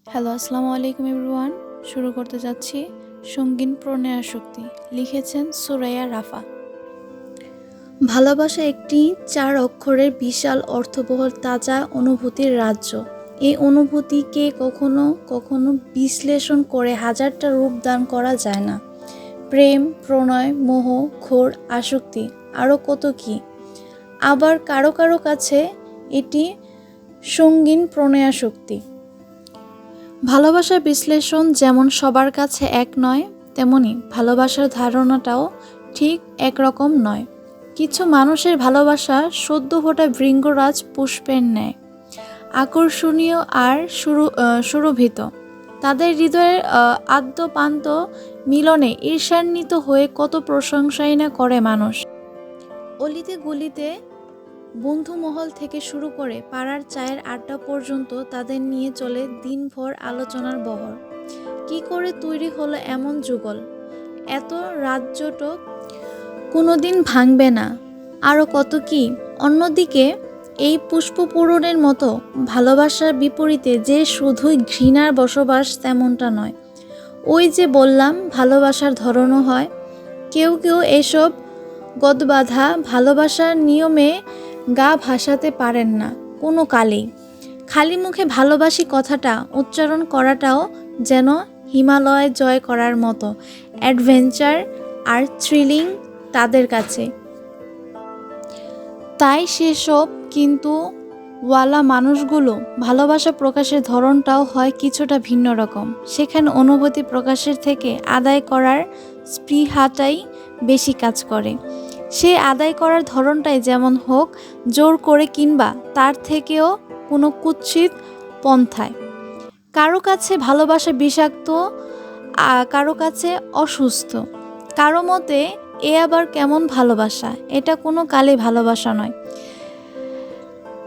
Hello, আসসালামু আলাইকুম everyone. শুরু করতে যাচ্ছি সঙ্গীন প্রণয়াসক্তি। লিখেছেন সুরাইয়া রাফা। ভালোবাসা একটি 4 অক্ষরের বিশাল অর্থবহ তাজা অনুভূতির রাজ্য। এই অনুভূতিকে কখনো কখনো বিশ্লেষণ করে হাজারটা রূপ দান করা যায় না। প্রেম, প্রণয়, মোহ, ঘোর, আসক্তি, আরও কত কি। আবার কারো কারো কাছে এটি সঙ্গীন প্রণয়াসক্তি। ভালোবাসার বিশ্লেষণ যেমন সবার কাছে এক নয়, তেমনি ভালোবাসার ধারণাটাও ঠিক একরকম নয়। কিছু মানুষের ভালোবাসা সদ্য ফোটা ভৃঙ্গরাজ পুষ্পের ন্যায়, আকর্ষণীয় আর সুরভিত। তাদের হৃদয়ের আদ্যপান্ত মিলনে ঈর্ষান্বিত হয়ে কত প্রশংসাই না করে মানুষ। অলিতে গলিতে বন্ধুমহল থেকে শুরু করে পাড়ার চায়ের আড্ডা পর্যন্ত তাদের নিয়ে চলে দিনভর আলোচনার বহর। কি করে তৈরি হলো এমন যুগল? এত রাজ্যটক কোনোদিন ভাঙবে না, আরও কত কি। অন্যদিকে এই পুষ্পপূরণের মতো ভালোবাসার বিপরীতে যে শুধুই ঘৃণার বসবাস, তেমনটা নয়। ওই যে বললাম, ভালোবাসার ধরনও হয়। কেউ কেউ এসব গদবাঁধা ভালোবাসার নিয়মে গা ভাসাতে পারেন না কোনো কালেই। খালি মুখে ভালোবাসি কথাটা উচ্চারণ করাটাও যেন হিমালয় জয় করার মতো অ্যাডভেঞ্চার আর থ্রিলিং তাদের কাছে। তাই সেসব কিন্তু ওয়ালা মানুষগুলো ভালোবাসা প্রকাশের ধরনটাও হয় কিছুটা ভিন্ন রকম। সেখানে অনুভূতি প্রকাশের থেকে আদায় করার স্পৃহাটাই বেশি কাজ করে। সে আদায় করার ধরনটাই যেমন হোক, জোর করে কিংবা তার থেকেও কোনো কুৎসিত পন্থায়। কারো কাছে ভালোবাসা বিষাক্ত, কারো কাছে অসুস্থ, কারো মতে এ আবার কেমন ভালোবাসা, এটা কোনো কালে ভালোবাসা নয়।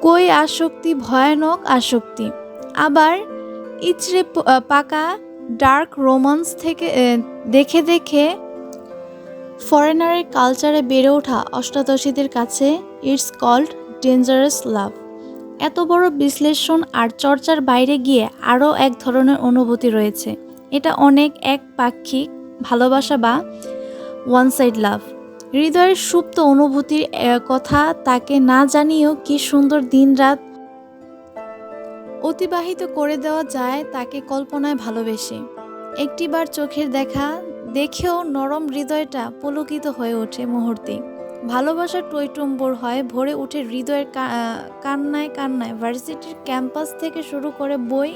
কই আসক্তি ভয়ানক আসক্তি। আবার ইচড়ে পাকা ডার্ক রোমান্স থেকে দেখে দেখে ফরেনারের কালচারে বেড়ে ওঠা অষ্টাদশীদের কাছে ইটস কল্ড ডেঞ্জারাস লাভ। এত বড় বিশ্লেষণ আর চর্চার বাইরে গিয়ে আরও এক ধরনের অনুভূতি রয়েছে। এটা অনেক একপাক্ষিক ভালোবাসা বা ওয়ান সাইড লাভ। হৃদয়ের সুপ্ত অনুভূতির কথা তাকে না জানিয়েও কি সুন্দর দিনরাত অতিবাহিত করে দেওয়া যায় তাকে কল্পনায় ভালোবেসে। একটিবার চোখের দেখা দেখেও নরম হৃদয়টা পুলকিত হয়ে ওঠে মুহূর্তেই। ভালোবাসার টইটুম্বর হয়, ভরে ওঠে হৃদয়ের কান্নায় কান্নায়। ভার্সিটির ক্যাম্পাস থেকে শুরু করে বই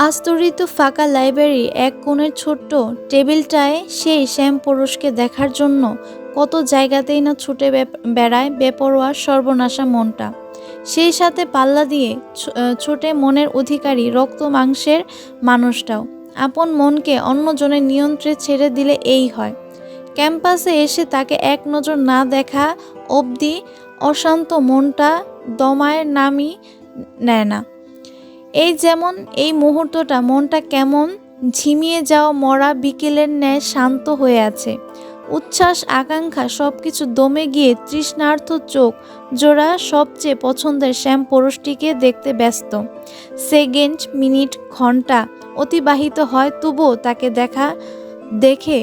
আস্তরিত ফাঁকা লাইব্রেরি এক কোণের ছোট্ট টেবিলটায় সেই শ্যাম পুরুষকে দেখার জন্য কত জায়গাতেই না ছুটে বেড়ায় বেপরোয়া সর্বনাশা মনটা। সেই সাথে পাল্লা দিয়ে ছোটে মনের অধিকারী রক্ত মাংসের মানুষটাও। আপন মনকে অন্যজনের নিয়ন্ত্রণে ছেড়ে দিলে এই হয়। ক্যাম্পাসে এসে তাকে এক নজর না দেখা অবধি অশান্ত মনটা দমায়ের নামই নেয় না। এই যেমন এই মুহূর্তটা মনটা কেমন ঝিমিয়ে যাওয়া মরা বিকেলের ন্যায় শান্ত হয়ে আছে। উচ্ছ্বাস আকাঙ্ক্ষা সবকিছু দমে গিয়ে তৃষ্ণার্ত চোখ জোড়া সবচেয়ে পছন্দের শ্যাম পুরুষটিকে দেখতে ব্যস্ত। সেকেন্ড, মিনিট, ঘন্টা অতিবাহিত হয়, তবুও তাকে দেখে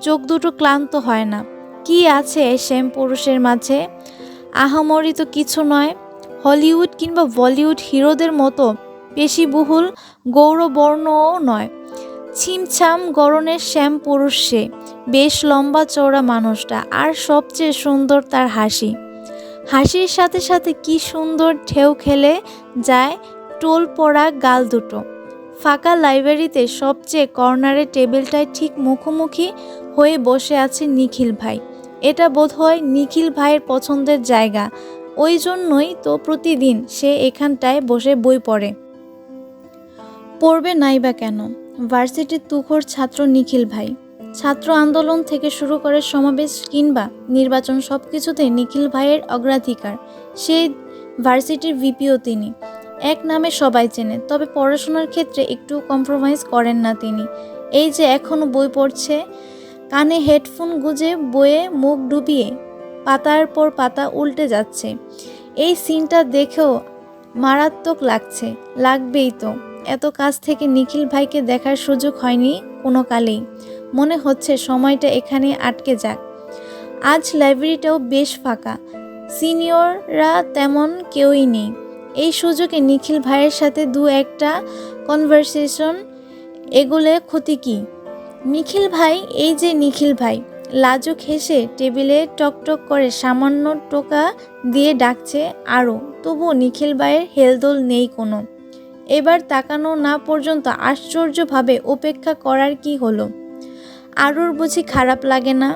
চোখ দুটো ক্লান্ত হয় না। কি আছে এই শ্যাম পুরুষের মাঝে? আহামরি তো কিছু নয়। হলিউড কিংবা বলিউড হিরোদের মতো পেশিবহুল গৌরবর্ণও নয়। ছিমছাম গড়নের শ্যাম পুরুষ সে। বেশ লম্বা চওড়া মানুষটা, আর সবচেয়ে সুন্দর তার হাসি। হাসির সাথে সাথে কি সুন্দর ঢেউ খেলে যায় টোল পড়া গাল দুটো। ফাঁকা লাইব্রেরিতে সবচেয়ে কর্নারের টেবিলটায় ঠিক মুখোমুখি হয়ে বসে আছে নিখিল ভাই। এটা বোধহয় নিখিল ভাইয়ের পছন্দের জায়গা। ওই জন্যই তো প্রতিদিন সে এখানটায় বসে বই পড়বে নাই বা কেন? ভার্সিটির তুখোড় ছাত্র নিখিল ভাই। ছাত্র আন্দোলন থেকে শুরু করে সমাবেশ কিংবা নির্বাচন সবকিছুতে নিখিল ভাইয়ের অগ্রাধিকার। সেই ভার্সিটির ভিপিও তিনি। এক নামে সবাই চেনে, তবে পড়াশোনার ক্ষেত্রে একটু কম্প্রোমাইজ করেন না তিনি। এই যে এখনও বই পড়ছে, কানে হেডফোন গুঁজে বইয়ে মুখ ডুবিয়ে পাতার পর পাতা উল্টে যাচ্ছে। এই সিনটা দেখেও মারাত্মক লাগছে, লাগবেই তো। এত কাছ থেকে নিখিল ভাইকে দেখার সুযোগ হয়নি কোনো কালেই। মনে হচ্ছে সময়টা এখানে আটকে যাক। আজ লাইব্রেরিটাও বেশ ফাঁকা, সিনিয়ররা তেমন কেউই নেই। এই সুযোগে নিখিল ভাইয়ের সাথে দু একটা কনভারসেশন এগুলে ক্ষতি কি? নিখিল ভাই, এই যে নিখিল ভাই। লাজুক হেসে টেবিলে টকটক করে সামান্য টোকা দিয়ে ডাকছে আরও। তবুও নিখিল ভাইয়ের হেলদোল নেই কোনো। এবার তাকানো না পর্যন্ত আশ্চর্যভাবে অপেক্ষা করার কি হলো? আরুর বুঝি খারাপ লাগে না?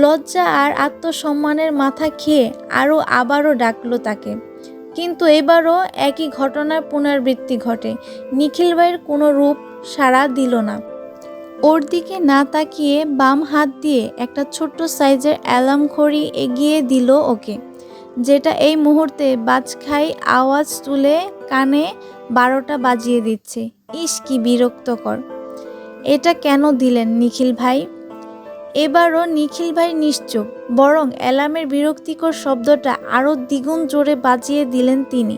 লজ্জা আর আত্মসম্মানের মাথা খেয়ে আবারও ডাকলো তাকে। কিন্তু এবারও একই ঘটনার পুনরাবৃত্তি ঘটে। নিখিল ভাইয়ের কোনো রূপ সাড়া দিল না। ওর দিকে না তাকিয়ে বাম হাত দিয়ে একটা ছোট্ট সাইজের অ্যালার্ম ঘড়ি এগিয়ে দিল ওকে, যেটা এই মুহূর্তে বাজখাই আওয়াজ তুলে কানে 12টা বাজিয়ে দিচ্ছে। ইস, কি বিরক্তকর! এটা কেন দিলেন নিখিল ভাই? এবারও নিখিল ভাই নিশ্চুপ, বরং অ্যালার্মের বিরক্তিকর শব্দটা আরও দ্বিগুণ জোরে বাজিয়ে দিলেন তিনি।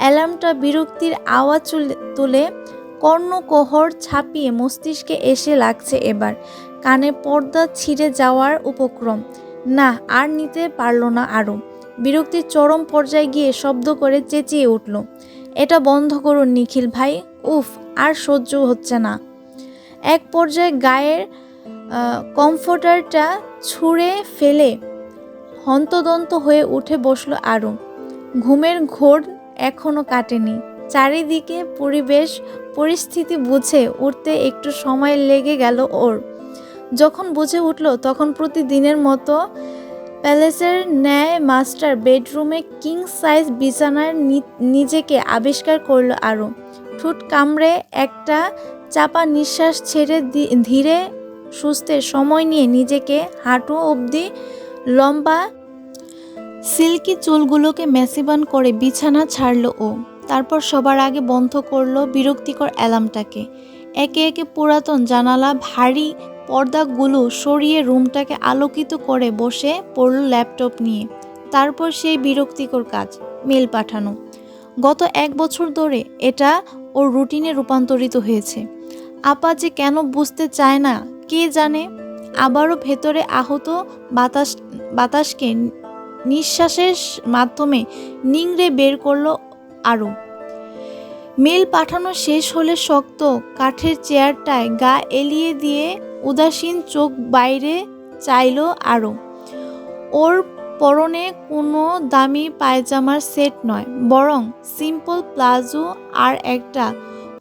অ্যালার্মটা বিরক্তির আওয়াজ তুলে কর্ণকোহর ছাপিয়ে মস্তিষ্কে এসে লাগছে এবার। কানে পর্দা ছিঁড়ে যাওয়ার উপক্রম। না, আর নিতে পারল না আরও। বিরক্তির চরম পর্যায়ে গিয়ে শব্দ করে চেঁচিয়ে উঠল, এটা বন্ধ করুন নিখিল ভাই, উফ, আর সহ্য হচ্ছে না। এক পর্যায়ে গায়ের কমফোর্টারটা ছুঁড়ে ফেলে হন্তদন্ত হয়ে উঠে বসল আরও। ঘুমের ঘোর এখনো কাটেনি। চারিদিকে পরিস্থিতি বুঝে উঠতে একটু সময় লেগে গেল ওর। যখন বুঝে উঠল তখন প্রতিদিনের মতো প্যালেসের ন্যায় মাস্টার বেডরুমে কিং সাইজ বিছানার নিজেকে আবিষ্কার করল আরও। ঠোঁট কামড়ে একটা চাপা নিঃশ্বাস ছেড়ে ধীরে সুস্থে সময় নিয়ে নিজেকে হাঁটু অবধি লম্বা সিল্কি চুলগুলোকে মেসিবান করে বিছানা ছাড়ল ও। তারপর সবার আগে বন্ধ করলো বিরক্তিকর অ্যালার্মটাকে। একে একে পুরাতন জানালা ভারী পর্দাগুলো সরিয়ে রুমটাকে আলোকিত করে বসে পড়ল ল্যাপটপ নিয়ে। তারপর সেই বিরক্তিকর কাজ, মেল পাঠানো। গত 1 বছর ধরে এটা ওর রুটিনে রূপান্তরিত হয়েছে। আপা যে কেন বুঝতে চায় না কে জানে। আবারও ভেতরে আহত বাতাসকে নিঃশ্বাসের মাধ্যমে নিংড়ে বের করলো আরও। মেল পাঠানো শেষ হলে শক্ত কাঠের চেয়ারটায় গা এলিয়ে দিয়ে উদাসীন চোখ বাইরে চাইল আরও। ওর পরনে কোনো দামি পায়জামার সেট নয়, বরং সিম্পল প্লাজো আর একটা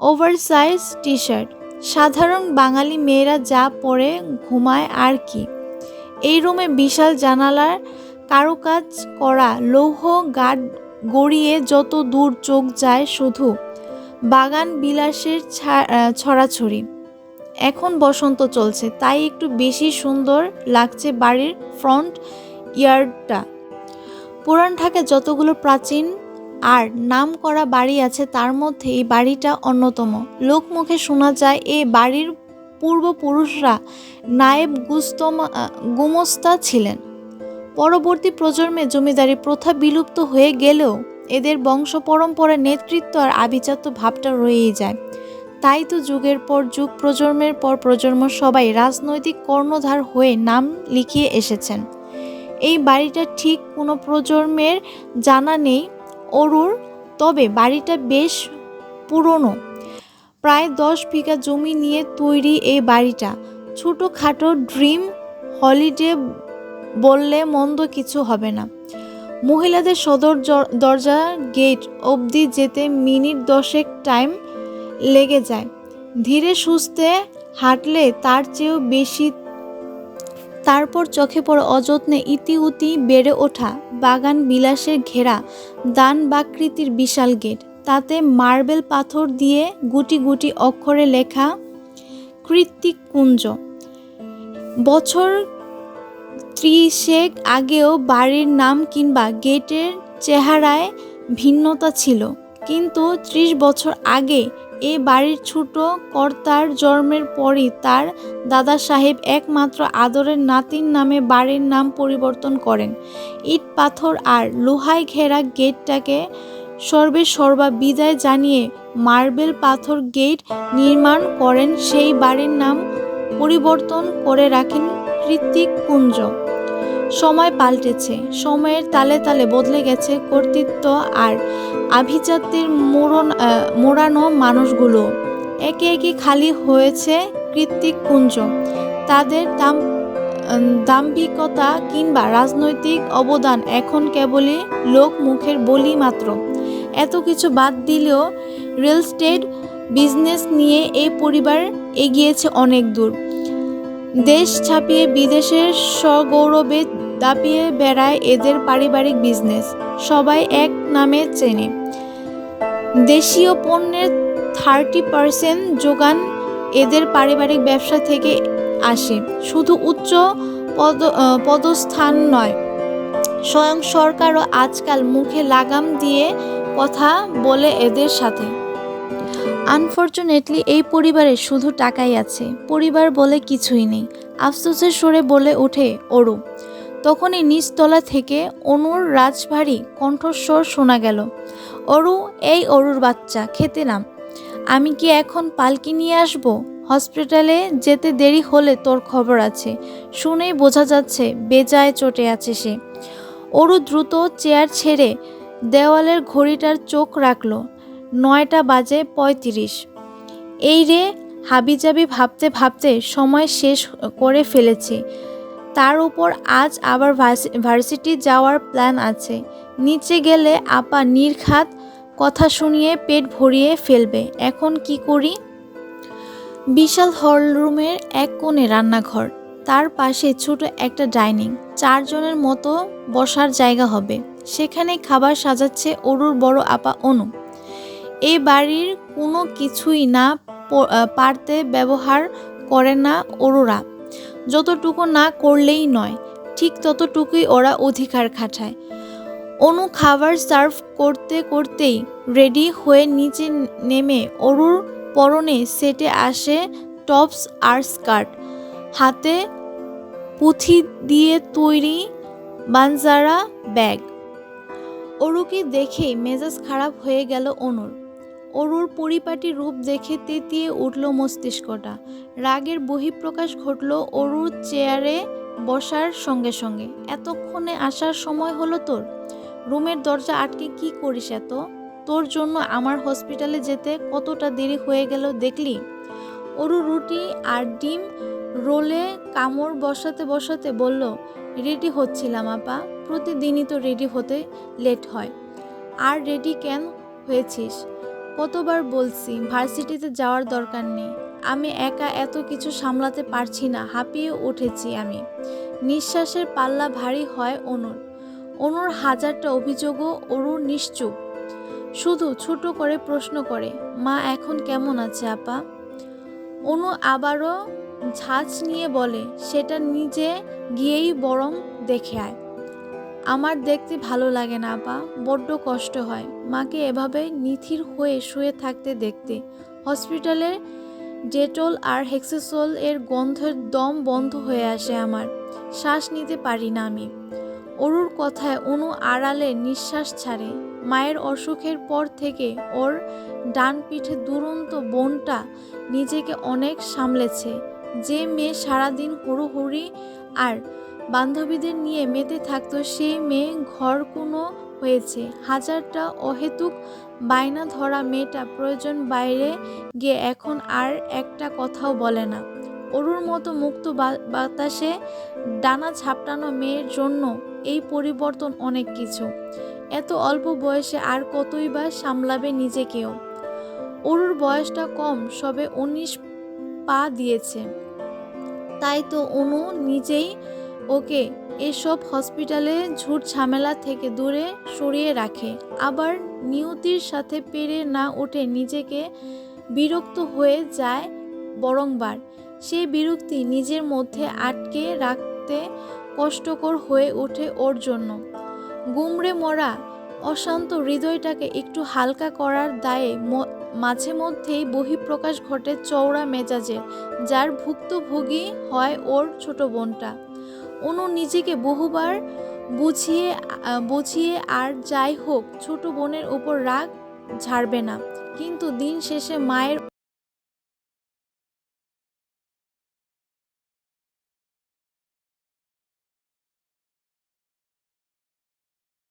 ওভারসাইজ টি শার্ট। সাধারণ বাঙালি মেয়েরা যা পরে ঘুমায় আর কি। এই রুমে বিশাল জানালার কারুকাজ করা লৌহ গার্ড গড়িয়ে যত দূর চোখ যায় শুধু বাগান বিলাসের ছড়াছড়ি। এখন বসন্ত চলছে, তাই একটু বেশি সুন্দর লাগছে বাড়ির ফ্রন্ট ইয়ার্ডটা। পুরান ঢাকায় যতগুলো প্রাচীন আর নাম করা বাড়ি আছে তার মধ্যে এই বাড়িটা অন্যতম। লোকমুখে শোনা যায় এ বাড়ির পূর্বপুরুষরা নায়েব গুমস্তা ছিলেন। পরবর্তী প্রজন্মে জমিদারি প্রথা বিলুপ্ত হয়ে গেলেও এদের বংশ পরম্পরার নেতৃত্ব আর আভিজাত্য ভাবটা রয়েই যায়। তাই তো যুগের পর যুগ, প্রজন্মের পর প্রজন্ম সবাই রাজনৈতিক কর্ণধার হয়ে নাম লিখিয়ে এসেছেন। এই বাড়িটা ঠিক কোনো প্রজন্মের জানা নেই অরুর, তবে বাড়িটা বেশ পুরনো। প্রায় 10 বিঘা জমি নিয়ে তৈরি এই বাড়িটা। ছোটোখাটো ড্রিম হলিডে বললে মন্দ কিছু হবে না। মহিলাদের সদর দরজা গেট অবধি যেতে মিনিট 10 টাইম লেগে যায়। ধীরে সুস্থে হাঁটলে তার চেয়েও বেশি। তারপর চোখে পড়ে অযত্নে ইতিউতি বেড়ে ওঠা বাগান বিলাসের ঘেরা দানবাকৃতির বিশাল গেট। তাতে মার্বেল পাথর দিয়ে গুটি গুটি অক্ষরে লেখা কৃত্তিক কুঞ্জ। বছর 30 আগেও বাড়ির নাম কিংবা গেটের চেহারায় ভিন্নতা ছিল, কিন্তু 30 বছর আগে এ বাড়ির ছোট কর্তার জন্মের পরই তার দাদা সাহেব একমাত্র আদরের নাতির নামে বাড়ির নাম পরিবর্তন করেন। ইট পাথর আর লোহায় ঘেরা গেটটাকে সর্বা বিদায় জানিয়ে মার্বেল পাথর গেট নির্মাণ করেন, সেই বাড়ির নাম পরিবর্তন করে রাখেন কৃত্তিক কুঞ্জ। সময় পাল্টেছে, সময়ের তালে তালে বদলে গেছে কর্তৃত্ব আর আভিজাত্যের মোড়ানো মানুষগুলো। একে একে খালি হয়েছে কৃত্তিক কুঞ্জ। তাদের দাম্ভিকতা কিংবা রাজনৈতিক অবদান এখন কেবলই লোক মুখের বুলি মাত্র। এত কিছু বাদ দিলেও রিয়েল এস্টেট বিজনেস নিয়ে এই পরিবার এগিয়েছে অনেক দূর। দেশ ছাপিয়ে বিদেশের সগৌরবে দাপিয়ে বেড়ায় এদের পারিবারিক বিজনেস। সবাই এক নামে চেনে। দেশীয় পণ্যের 30% যোগান এদের পারিবারিক ব্যবসা থেকে আসে। শুধু উচ্চ পদস্থান নয়, স্বয়ং সরকারও আজকাল মুখে লাগাম দিয়ে কথা বলে এদের সাথে। আনফরচুনেটলি এই পরিবারে শুধু টাকাই আছে, পরিবার বলে কিছুই নেই, আফসোসের সুরে বলে ওঠে অরু। তখনই নিচতলা থেকে অনুর রাজভারী কণ্ঠস্বর শোনা গেল, অরু, এই অরুর বাচ্চা, খেতে নাম। আমি কি এখন পালকি নিয়ে আসব? হসপিটালে যেতে দেরি হলে তোর খবর আছে। শুনেই বোঝা যাচ্ছে বেজায় চটে আছে সে। অরু দ্রুত চেয়ার ছেড়ে দেওয়ালের ঘড়িটার চোখ রাখল। 9:35। এই রে, হাবিজাবি ভাবতে ভাবতে সময় শেষ করে ফেলেছি। তার উপর আজ আবার ভার্সিটি যাওয়ার প্ল্যান আছে। নিচে গেলে আপা নির্ঘাত কথা শুনিয়ে পেট ভরিয়ে ফেলবে। এখন কি করি? বিশাল হলরুমের এক কোণে রান্নাঘর, তার পাশে ছোট একটা ডাইনিং, 4 জনের মতো বসার জায়গা হবে। সেখানে খাবার সাজাচ্ছে অরুর বড় আপা অনু। এই বাড়ির কোনো কিছুই না পারতে ব্যবহার করে না অরুরা। যতটুকু না করলেই নয়, ঠিক ততটুকুই ওরা অধিকার খাটায়। অনু খাবার সার্ভ করতে করতেই রেডি হয়ে নিচে নেমে অরুর পরনে সেটে আসে টপস আর স্কার্ট, হাতে পুঁথি দিয়ে তৈরি বানজারা ব্যাগ। অরুকে দেখেই মেজাজ খারাপ হয়ে গেল অনুর। অরুর পরিপাটি রূপ দেখে তেতিয়ে উঠল মস্তিষ্কটা। রাগের বহিঃপ্রকাশ ঘটল অরুর চেয়ারে বসার সঙ্গে সঙ্গে। এতক্ষণে আসার সময় হলো তোর? রুমের দরজা আটকে কি করিস এত? তোর জন্য আমার হসপিটালে যেতে কতটা দেরি হয়ে গেল দেখলি? অরু রুটি আর ডিম রোলে কামড় বসাতে বসাতে বলল, রেডি হচ্ছিলাম আপা, প্রতিদিনই তো রেডি হতে লেট হয়। আর রেডি কেন হয়েছিস? কতবার বলছি ভার্সিটিতে যাওয়ার দরকার নেই, আমি একা এত কিছু সামলাতে পারছি না, হাঁপিয়ে উঠেছি আমি। নিঃশ্বাসের পাল্লা ভারী হয় অনুর। অনুর হাজারটা অভিযোগও অরু নিশ্চুপ, শুধু ছোট করে প্রশ্ন করে, মা এখন কেমন আছে আপা? অনু আবারও ঝাঁজ নিয়ে বলে, সেটা নিজে গিয়েই বরং দেখে আয়। আমার দেখতে ভালো লাগে না আপা, বড্ড কষ্ট হয় মাকে এভাবে নিথির হয়ে শুয়ে থাকতে দেখতে। হসপিটালের ডেটল আর হেক্সাসোল এর গন্ধের দম বন্ধ হয়ে আসে আমার, শ্বাস নিতে পারি না আমি। অরুর কথায় অনু আড়ালে নিঃশ্বাস ছাড়ে। মায়ের অসুখের পর থেকে ওর ডান পিঠে দুরন্ত বোনটা নিজেকে অনেক সামলেছে। যে মেয়ে সারাদিন হুড়োহুড়ি আর বান্ধবীদের নিয়ে মেতে থাকতো, সেই মেয়ে ঘরকুনো হয়েছে। হাজারটা অহেতুক বায়না ধরা মেয়েটা প্রয়োজন বাইরে গিয়ে এখন আর একটা কথাও বলে না। অরুর মতো মুক্ত বাতাসে ডানা ঝাপটানো মেয়ের জন্য এই পরিবর্তন অনেক কিছু। এত অল্প বয়সে আর কতই বা সামলাবে নিজেকেও। অরুর বয়সটা কম, সবে 19 পা দিয়েছে। তাই তো অনু নিজেই ওকে এসব হসপিটালে ঝুট ঝামেলা থেকে দূরে সরিয়ে রাখে। আবার নিয়তির সাথে পেরে না উঠে নিজেকে বিরক্ত হয়ে যায় বরংবার। সেই বিরক্তি নিজের মধ্যে আটকে রাখতে কষ্টকর হয়ে ওঠে ওর জন্য। গুমড়ে মরা অশান্ত হৃদয়টাকে একটু হালকা করার দায়ে মাঝে মধ্যেই বহিঃপ্রকাশ ঘটে চওড়া মেজাজের, যার ভুক্তভোগী হয় ওর ছোট বোনটা। অনু নিজেকে বহুবার বুঝিয়ে আর যাই হোক ছোট বোনের উপর রাগ ঝাড়বে না। কিন্তু দিন শেষে মায়ের